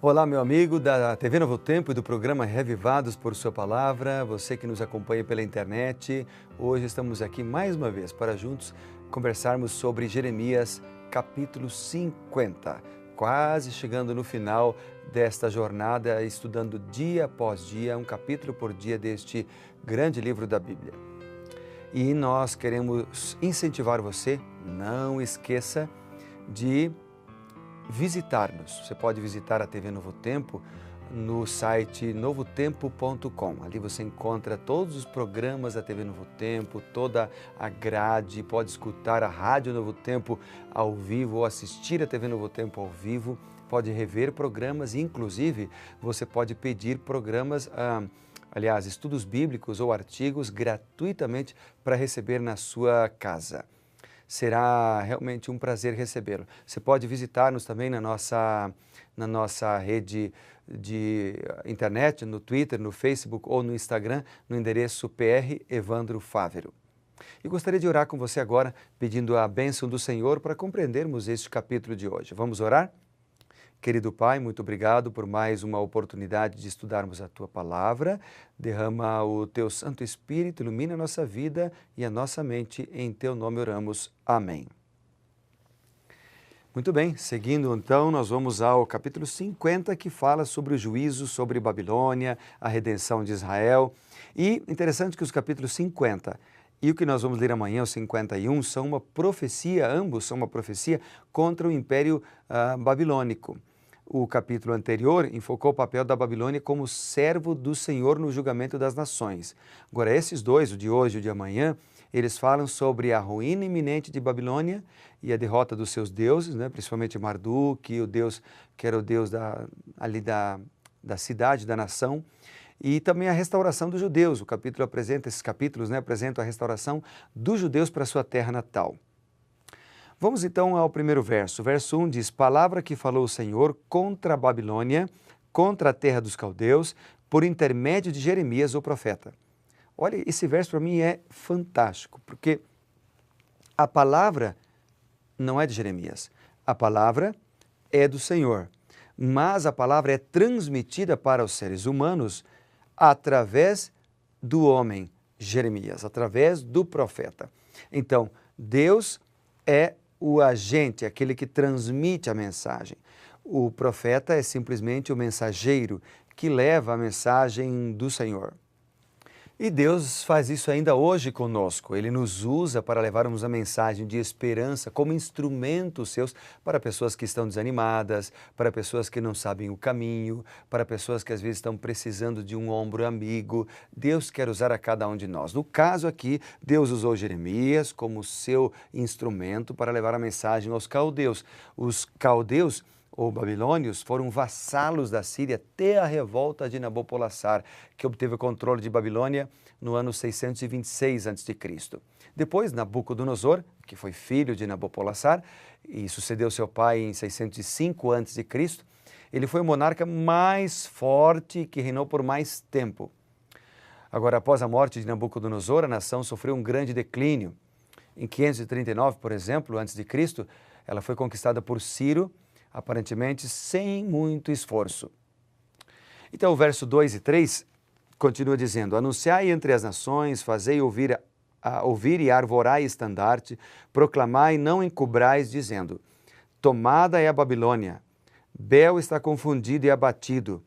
Olá, meu amigo da TV Novo Tempo e do programa Revivados por Sua Palavra, você que nos acompanha pela internet. Hoje estamos aqui mais uma vez para juntos conversarmos sobre Jeremias capítulo 50, quase chegando no final desta jornada, estudando dia após dia, um capítulo por dia deste grande livro da Bíblia. E nós queremos incentivar você, não esqueça de visitar-nos. Você pode visitar a TV Novo Tempo no site novotempo.com. Ali você encontra todos os programas da TV Novo Tempo, toda a grade, pode escutar a Rádio Novo Tempo ao vivo ou assistir a TV Novo Tempo ao vivo, pode rever programas e inclusive você pode pedir programas, estudos bíblicos ou artigos gratuitamente para receber na sua casa. Será realmente um prazer recebê-lo. Você pode visitar-nos também na nossa rede de internet, no Twitter, no Facebook ou no Instagram, no endereço PR Evandro Fávero. E gostaria de orar com você agora, pedindo a bênção do Senhor para compreendermos este capítulo de hoje. Vamos orar? Querido Pai, muito obrigado por mais uma oportunidade de estudarmos a Tua Palavra. Derrama o Teu Santo Espírito, ilumina a nossa vida e a nossa mente. Em Teu nome oramos. Amém. Muito bem, seguindo então, nós vamos ao capítulo 50, que fala sobre o juízo sobre Babilônia, a redenção de Israel. E interessante que os capítulos 50 e o que nós vamos ler amanhã, o 51, são uma profecia, ambos são uma profecia contra o Império Babilônico. O capítulo anterior enfocou o papel da Babilônia como servo do Senhor no julgamento das nações. Agora, esses dois, o de hoje e o de amanhã, eles falam sobre a ruína iminente de Babilônia e a derrota dos seus deuses, principalmente Marduk, o deus que era o deus da cidade, da nação, e também a restauração dos judeus. Esses capítulos apresentam a restauração dos judeus para a sua terra natal. Vamos então ao primeiro verso. Verso 1 diz: Palavra que falou o Senhor contra a Babilônia, contra a terra dos caldeus, por intermédio de Jeremias, o profeta. Olha, esse verso para mim é fantástico, porque a palavra não é de Jeremias, a palavra é do Senhor, mas a palavra é transmitida para os seres humanos através do homem Jeremias, através do profeta. Então, Deus é o agente, aquele que transmite a mensagem. O profeta é simplesmente o mensageiro que leva a mensagem do Senhor. E Deus faz isso ainda hoje conosco. Ele nos usa para levarmos a mensagem de esperança como instrumentos seus para pessoas que estão desanimadas, para pessoas que não sabem o caminho, para pessoas que às vezes estão precisando de um ombro amigo. Deus quer usar a cada um de nós. No caso aqui, Deus usou Jeremias como seu instrumento para levar a mensagem aos caldeus. Os caldeus ou babilônios foram vassalos da Síria até a revolta de Nabopolassar, que obteve o controle de Babilônia no ano 626 a.C. Depois, Nabucodonosor, que foi filho de Nabopolassar e sucedeu seu pai em 605 a.C., ele foi o monarca mais forte que reinou por mais tempo. Agora, após a morte de Nabucodonosor, a nação sofreu um grande declínio. Em 539, por exemplo, antes de Cristo, ela foi conquistada por Ciro, aparentemente sem muito esforço. Então, o verso 2 e 3 continua dizendo: Anunciai entre as nações, fazei ouvir e arvorai estandarte, proclamai e não encobrais, dizendo: Tomada é a Babilônia, Bel está confundido e abatido,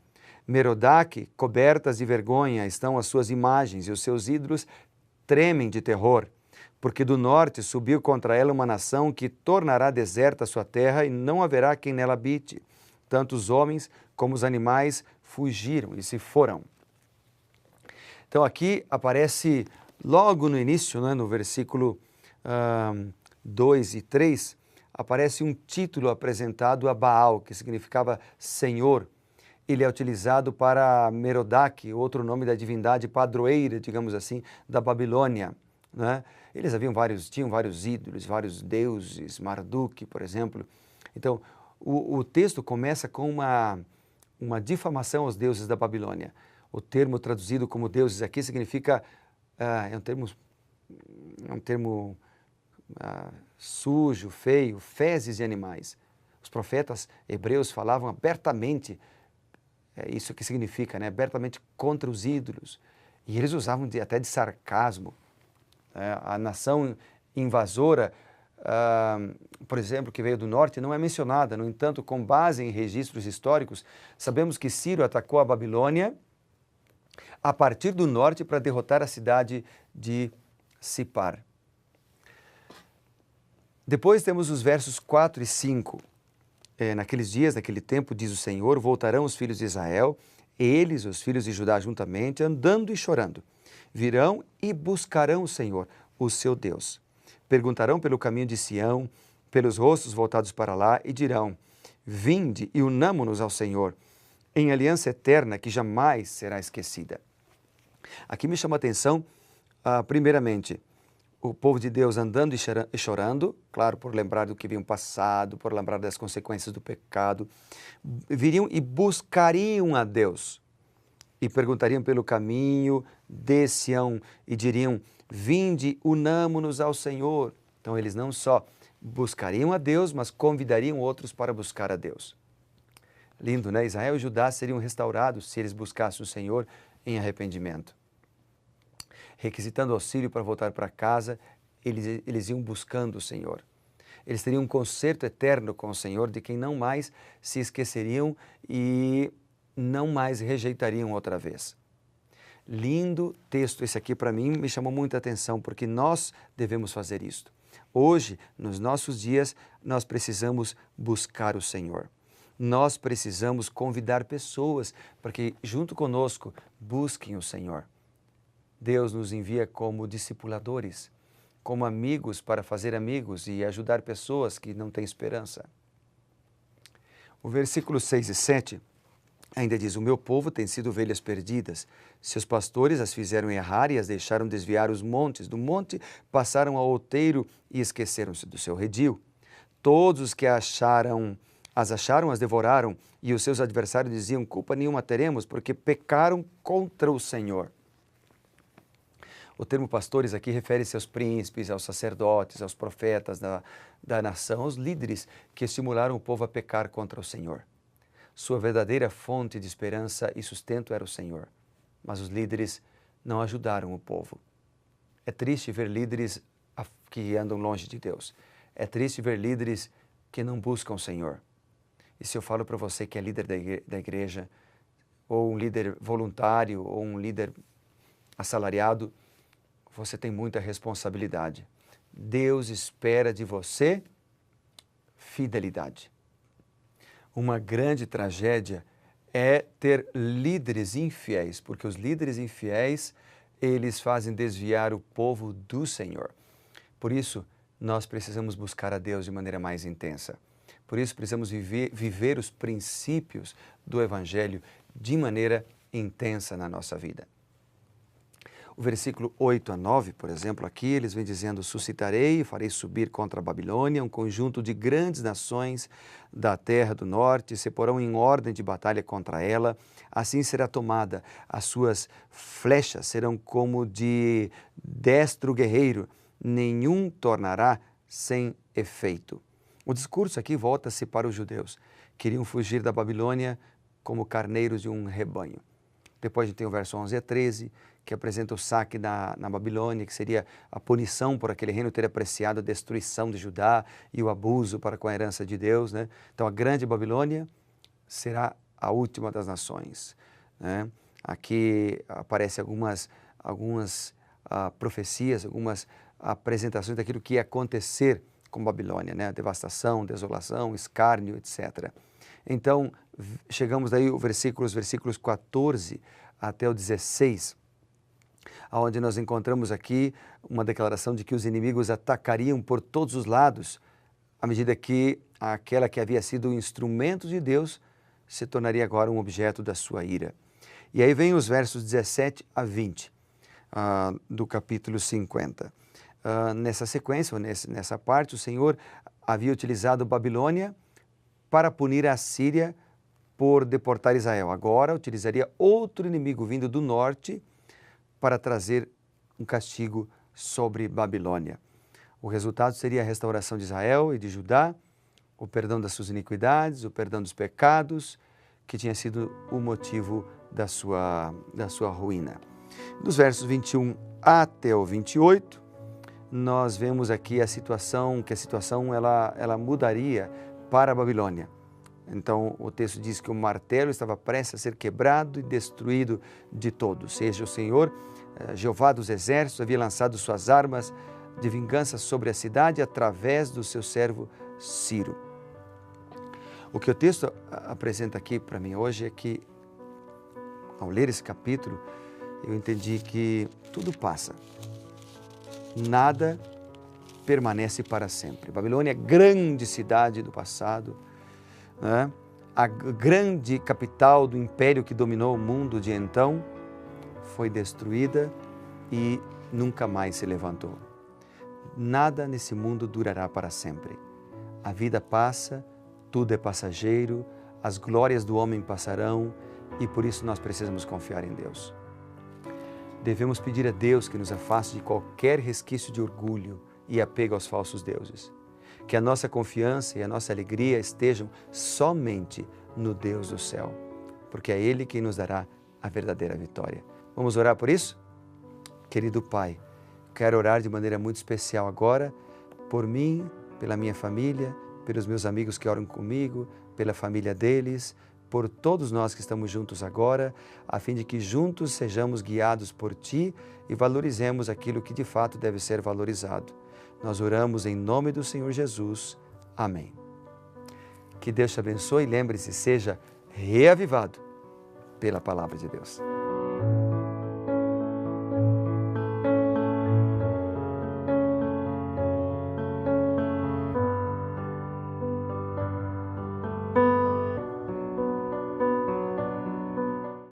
Merodach, cobertas de vergonha, estão as suas imagens, e os seus ídolos tremem de terror. Porque do norte subiu contra ela uma nação que tornará deserta a sua terra e não haverá quem nela habite. Tanto os homens como os animais fugiram e se foram. Então aqui aparece logo no início, no versículo 2 e 3, aparece um título apresentado a Baal, que significava Senhor. Ele é utilizado para Merodach, outro nome da divindade padroeira, digamos assim, da Babilônia. Eles tinham vários ídolos, vários deuses, Marduk, por exemplo. Então, o texto começa com uma difamação aos deuses da Babilônia. O termo traduzido como deuses aqui significa, é um termo sujo, feio, fezes de animais. Os profetas hebreus falavam abertamente É isso que significa, né? Abertamente contra os ídolos. E eles usavam até de sarcasmo. A nação invasora, por exemplo, que veio do norte, não é mencionada. No entanto, com base em registros históricos, sabemos que Ciro atacou a Babilônia a partir do norte para derrotar a cidade de Sipar. Depois temos os versos 4 e 5. Naqueles dias, naquele tempo, diz o Senhor, voltarão os filhos de Israel, eles, os filhos de Judá juntamente, andando e chorando. Virão e buscarão o Senhor, o seu Deus. Perguntarão pelo caminho de Sião, pelos rostos voltados para lá, e dirão, vinde e unamo-nos ao Senhor, em aliança eterna que jamais será esquecida. Aqui me chama a atenção, primeiramente, o povo de Deus andando e chorando, claro, por lembrar do que vinham passado, por lembrar das consequências do pecado, viriam e buscariam a Deus e perguntariam pelo caminho de Sião e diriam, vinde, unamo-nos ao Senhor. Então eles não só buscariam a Deus, mas convidariam outros para buscar a Deus. Lindo, né? Israel e Judá seriam restaurados se eles buscassem o Senhor em arrependimento. Requisitando auxílio para voltar para casa, eles iam buscando o Senhor. Eles teriam um concerto eterno com o Senhor, de quem não mais se esqueceriam e não mais rejeitariam outra vez. Lindo texto esse aqui para mim, me chamou muita atenção, porque nós devemos fazer isto. Hoje, nos nossos dias, nós precisamos buscar o Senhor. Nós precisamos convidar pessoas para que, junto conosco, busquem o Senhor. Deus nos envia como discipuladores, como amigos para fazer amigos e ajudar pessoas que não têm esperança. O versículo 6 e 7 ainda diz, o meu povo tem sido ovelhas perdidas. Seus pastores as fizeram errar e as deixaram desviar os montes. Do monte passaram ao outeiro e esqueceram-se do seu redil. Todos os que as acharam, as devoraram, e os seus adversários diziam, culpa nenhuma teremos, porque pecaram contra o Senhor. O termo pastores aqui refere-se aos príncipes, aos sacerdotes, aos profetas da nação, aos líderes que estimularam o povo a pecar contra o Senhor. Sua verdadeira fonte de esperança e sustento era o Senhor, mas os líderes não ajudaram o povo. É triste ver líderes que andam longe de Deus. É triste ver líderes que não buscam o Senhor. E se eu falo para você que é líder da igreja, ou um líder voluntário, ou um líder assalariado, você tem muita responsabilidade. Deus espera de você fidelidade. Uma grande tragédia é ter líderes infiéis, porque os líderes infiéis, eles fazem desviar o povo do Senhor. Por isso, nós precisamos buscar a Deus de maneira mais intensa. Por isso, precisamos viver os princípios do Evangelho de maneira intensa na nossa vida. O versículo 8 a 9, por exemplo, aqui eles vêm dizendo, suscitarei e farei subir contra a Babilônia um conjunto de grandes nações da terra do norte, se porão em ordem de batalha contra ela, assim será tomada, as suas flechas serão como de destro guerreiro, nenhum tornará sem efeito. O discurso aqui volta-se para os judeus, queriam fugir da Babilônia como carneiros de um rebanho. Depois a gente tem o verso 11 a 13, que apresenta o saque na Babilônia, que seria a punição por aquele reino ter apreciado a destruição de Judá e o abuso para com a herança de Deus, né? Então a grande Babilônia será a última das nações, né? Aqui aparecem algumas profecias, algumas apresentações daquilo que ia acontecer com Babilônia, né? Devastação, desolação, escárnio, etc. Então, chegamos daí os versículos 14 até o 16, onde nós encontramos aqui uma declaração de que os inimigos atacariam por todos os lados, à medida que aquela que havia sido o instrumento de Deus se tornaria agora um objeto da sua ira. E aí vem os versos 17 a 20 do capítulo 50. Nessa sequência, nessa parte, o Senhor havia utilizado Babilônia para punir a Síria por deportar Israel. Agora utilizaria outro inimigo vindo do norte para trazer um castigo sobre Babilônia. O resultado seria a restauração de Israel e de Judá, o perdão das suas iniquidades, o perdão dos pecados, que tinha sido o motivo da sua ruína. Dos versos 21 até o 28, nós vemos aqui a situação ela mudaria para a Babilônia. Então, o texto diz que o martelo estava prestes a ser quebrado e destruído de todo. Seja o Senhor, Jeová dos exércitos, havia lançado suas armas de vingança sobre a cidade através do seu servo Ciro. O que o texto apresenta aqui para mim hoje é que, ao ler esse capítulo, eu entendi que tudo passa. Nada permanece para sempre. Babilônia, grande cidade do passado, né? A grande capital do império que dominou o mundo de então, foi destruída e nunca mais se levantou. Nada nesse mundo durará para sempre. A vida passa, tudo é passageiro, as glórias do homem passarão e por isso nós precisamos confiar em Deus. Devemos pedir a Deus que nos afaste de qualquer resquício de orgulho e apego aos falsos deuses. Que a nossa confiança e a nossa alegria estejam somente no Deus do céu, porque é Ele quem nos dará a verdadeira vitória. Vamos orar por isso? Querido Pai, quero orar de maneira muito especial agora por mim, pela minha família, pelos meus amigos que oram comigo, pela família deles, por todos nós que estamos juntos agora, a fim de que juntos sejamos guiados por Ti e valorizemos aquilo que de fato deve ser valorizado. Nós oramos em nome do Senhor Jesus. Amém. Que Deus te abençoe e lembre-se, seja reavivado pela palavra de Deus.